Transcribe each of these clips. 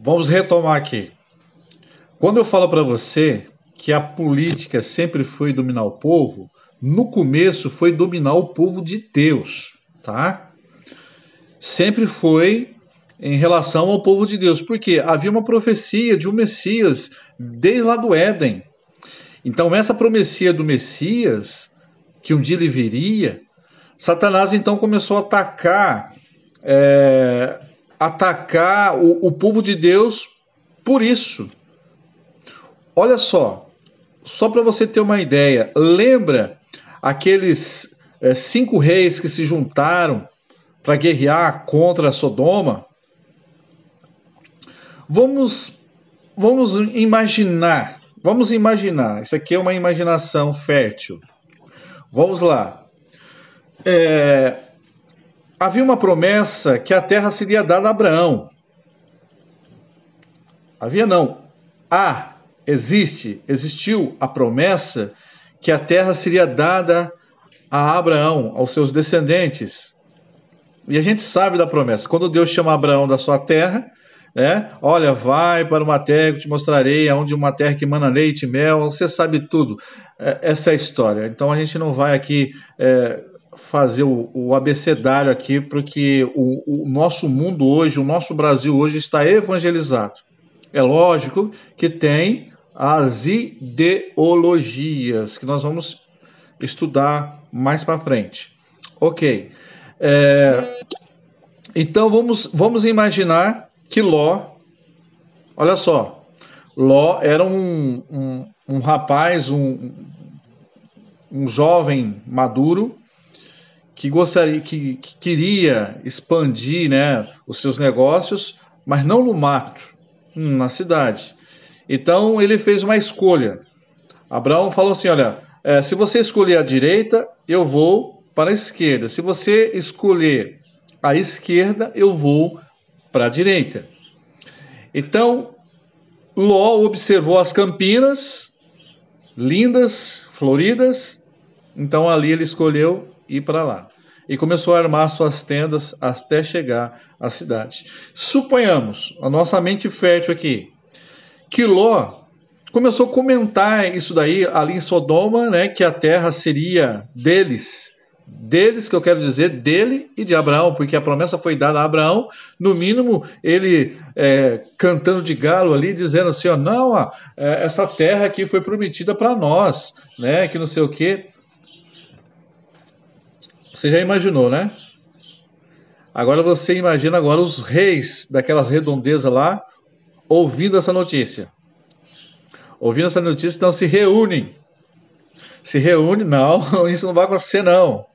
Vamos retomar aqui. Quando eu falo para você que a política sempre foi dominar o povo, no começo foi dominar o povo de Deus, tá? Sempre foi em relação ao povo de Deus, porque havia uma profecia de um Messias desde lá do Éden. Então essa profecia do Messias, que um dia ele viria, Satanás então começou a atacar o povo de Deus por isso. Olha só para você ter uma ideia, lembra aqueles 5 reis que se juntaram para guerrear contra Sodoma? Vamos imaginar, isso aqui é uma imaginação fértil. Vamos lá. Havia uma promessa que a terra seria dada a Abraão. Havia não. Existiu a promessa que a terra seria dada a Abraão, aos seus descendentes. E a gente sabe da promessa. Quando Deus chama Abraão da sua terra, olha, vai para uma terra que eu te mostrarei, onde uma terra que emana leite e mel, você sabe tudo. Essa é a história. Então a gente não vai aqui fazer o abecedário aqui, porque o nosso mundo hoje, o nosso Brasil hoje está evangelizado. É lógico que tem as ideologias, que nós vamos estudar mais para frente. Ok. Então vamos imaginar que Ló, olha só, Ló era um rapaz, um jovem maduro que queria expandir, os seus negócios, mas não no mato, na cidade. Então ele fez uma escolha. Abraão falou assim: olha, se você escolher a direita, eu vou para a esquerda. Se você escolher a esquerda, eu vou para a direita. Então Ló observou as campinas, lindas, floridas. Então ali ele escolheu ir para lá. E começou a armar suas tendas até chegar à cidade. Suponhamos, a nossa mente fértil aqui, que Ló começou a comentar isso daí ali em Sodoma, que a terra seria deles, que eu quero dizer dele e de Abraão, porque a promessa foi dada a Abraão, no mínimo ele cantando de galo ali, dizendo assim, essa terra aqui foi prometida para nós, que não sei o quê. Você já imaginou, né? Agora você imagina agora os reis daquelas redondezas lá ouvindo essa notícia. Ouvindo essa notícia, então se reúnem. Não, isso não vai acontecer, não.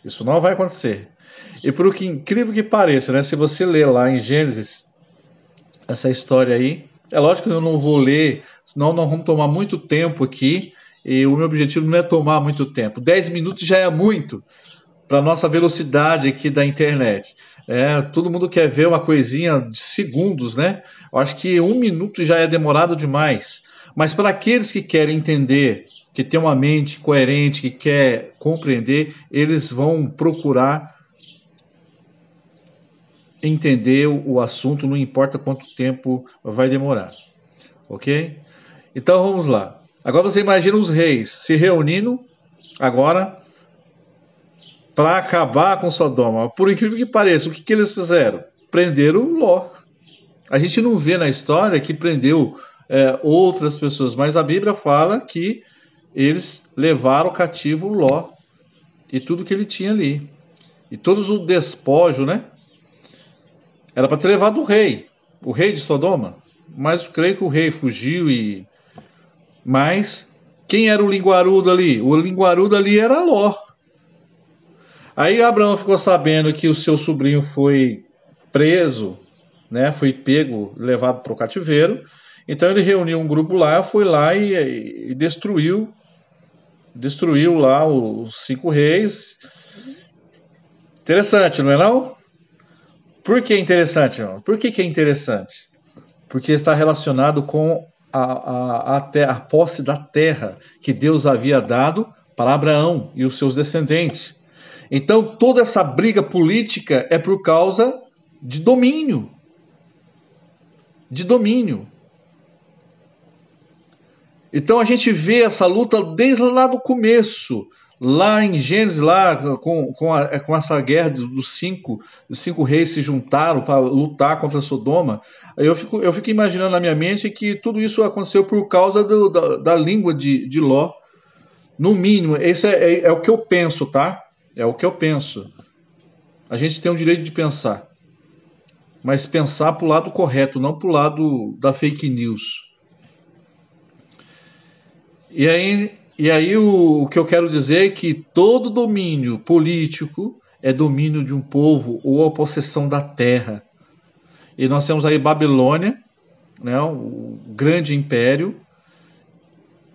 Isso não vai acontecer. E por que incrível que pareça, se você ler lá em Gênesis, essa história aí, é lógico que eu não vou ler, senão nós vamos tomar muito tempo aqui, e o meu objetivo não é tomar muito tempo. 10 minutos já é muito para a nossa velocidade aqui da internet. Todo mundo quer ver uma coisinha de segundos, né? Eu acho que 1 minuto já é demorado demais. Mas para aqueles que querem entender, que tem uma mente coerente, que quer compreender, eles vão procurar entender o assunto, não importa quanto tempo vai demorar. Ok? Então vamos lá. Agora você imagina os reis se reunindo agora para acabar com Sodoma. Por incrível que pareça, o que eles fizeram? Prenderam Ló. A gente não vê na história que prendeu outras pessoas, mas a Bíblia fala que eles levaram cativo Ló e tudo que ele tinha ali. E todos o despojo, Era para ter levado o rei de Sodoma, mas eu creio que o rei fugiu Mas quem era o linguarudo ali? O linguarudo ali era Ló. Aí Abraão ficou sabendo que o seu sobrinho foi preso, foi pego, levado para o cativeiro. Então ele reuniu um grupo lá, foi lá e destruiu lá os 5 reis. Interessante, não é não? Por que interessante, irmão? Por que é interessante? Porque está relacionado com a posse da terra que Deus havia dado para Abraão e os seus descendentes. Então toda essa briga política é por causa de domínio. de domínio. Então a gente vê essa luta desde lá do começo, lá em Gênesis, lá com essa guerra dos cinco reis se juntaram para lutar contra Sodoma. Eu fico imaginando na minha mente que tudo isso aconteceu por causa da língua de Ló. No mínimo, esse é o que eu penso, tá? É o que eu penso. A gente tem o direito de pensar, mas pensar para o lado correto, não para o lado da fake news. E aí o que eu quero dizer é que todo domínio político é domínio de um povo ou a possessão da terra. E nós temos aí Babilônia, né, o grande império,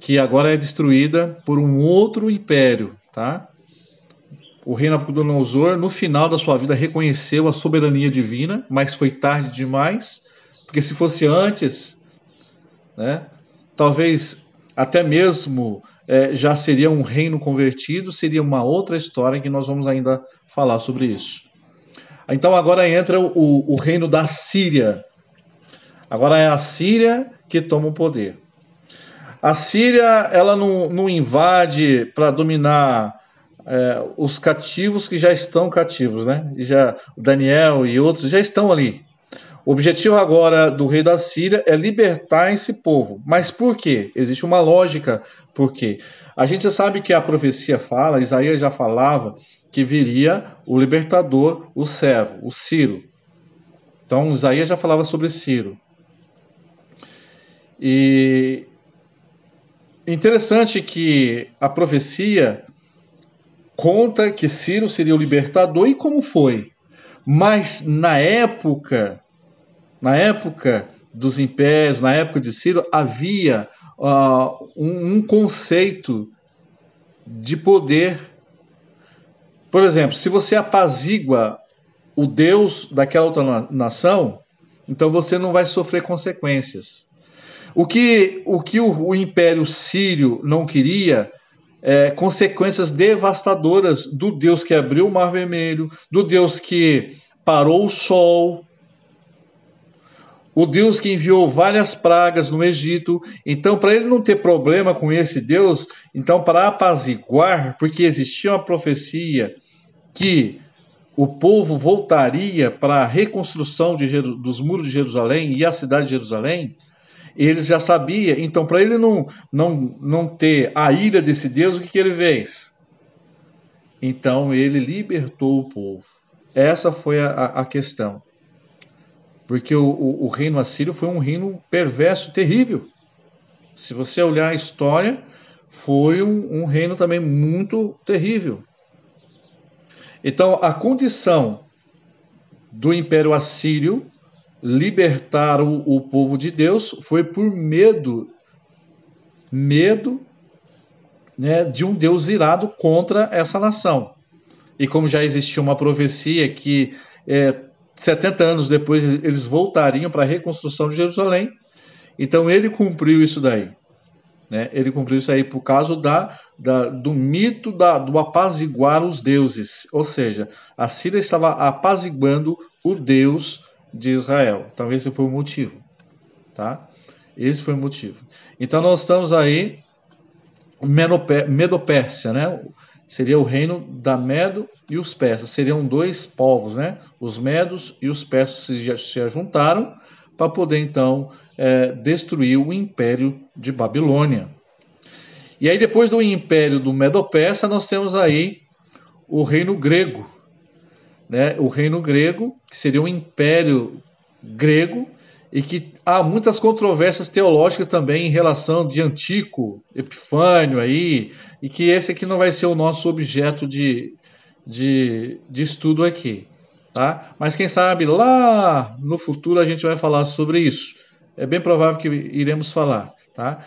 que agora é destruída por um outro império, tá? O rei Nabucodonosor, no final da sua vida, reconheceu a soberania divina, mas foi tarde demais, porque se fosse antes, né, talvez até mesmo já seria um reino convertido, seria uma outra história que nós vamos ainda falar sobre isso. Então agora entra o reino da Síria. Agora é a Síria que toma o poder. A Síria, ela não invade para dominar os cativos que já estão cativos, né? Daniel e outros já estão ali. O objetivo agora do rei da Síria é libertar esse povo. Mas por quê? Existe uma lógica por quê. A gente sabe que a profecia fala, Isaías já falava, que viria o libertador, o servo, o Ciro. Então Isaías já falava sobre Ciro. E interessante que a profecia conta que Ciro seria o libertador e como foi. Mas na época dos impérios, na época de Ciro, havia um conceito de poder. Por exemplo, se você apazigua o Deus daquela outra nação, então você não vai sofrer consequências. O que o Império Sírio não queria consequências devastadoras do Deus que abriu o Mar Vermelho, do Deus que parou o sol, o Deus que enviou várias pragas no Egito. Então, para ele não ter problema com esse Deus, então para apaziguar, porque existia uma profecia que o povo voltaria para a reconstrução dos muros de Jerusalém e a cidade de Jerusalém, eles já sabiam. Então, para ele não ter a ira desse Deus, o que ele fez? Então, ele libertou o povo. Essa foi a questão. Porque o reino assírio foi um reino perverso, terrível. Se você olhar a história, foi um reino também muito terrível. Então, a condição do Império Assírio libertar o povo de Deus foi por medo, né, de um Deus irado contra essa nação. E como já existia uma profecia que 70 anos depois eles voltariam para a reconstrução de Jerusalém, então ele cumpriu isso daí. Né? Ele cumpriu isso aí por causa do mito do apaziguar os deuses. Ou seja, a Síria estava apaziguando o Deus de Israel. Então esse foi o motivo. Tá? Esse foi o motivo. Então nós estamos aí, Medo-Pérsia, né? Seria o reino da Medo e os persas. Seriam dois povos, né? Os medos e os persas se juntaram para poder então destruir o império de Babilônia. E aí depois do império do Medo-Persa nós temos aí o reino grego, né? O reino grego, que seria um império grego e que há muitas controvérsias teológicas também em relação de Antíoco, Epifânio aí, e que esse aqui não vai ser o nosso objeto de estudo aqui, tá? Mas quem sabe lá no futuro a gente vai falar sobre isso. É bem provável que iremos falar, tá?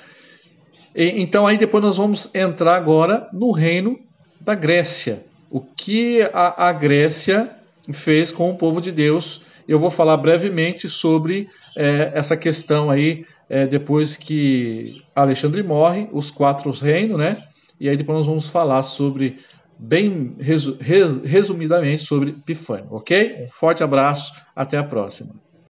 Então aí depois nós vamos entrar agora no reino da Grécia. O que a Grécia fez com o povo de Deus. Eu vou falar brevemente sobre essa questão aí, depois que Alexandre morre, os 4 reinos, né? E aí depois nós vamos falar sobre, bem resumidamente, sobre Epifânio, ok? Um forte abraço, até a próxima.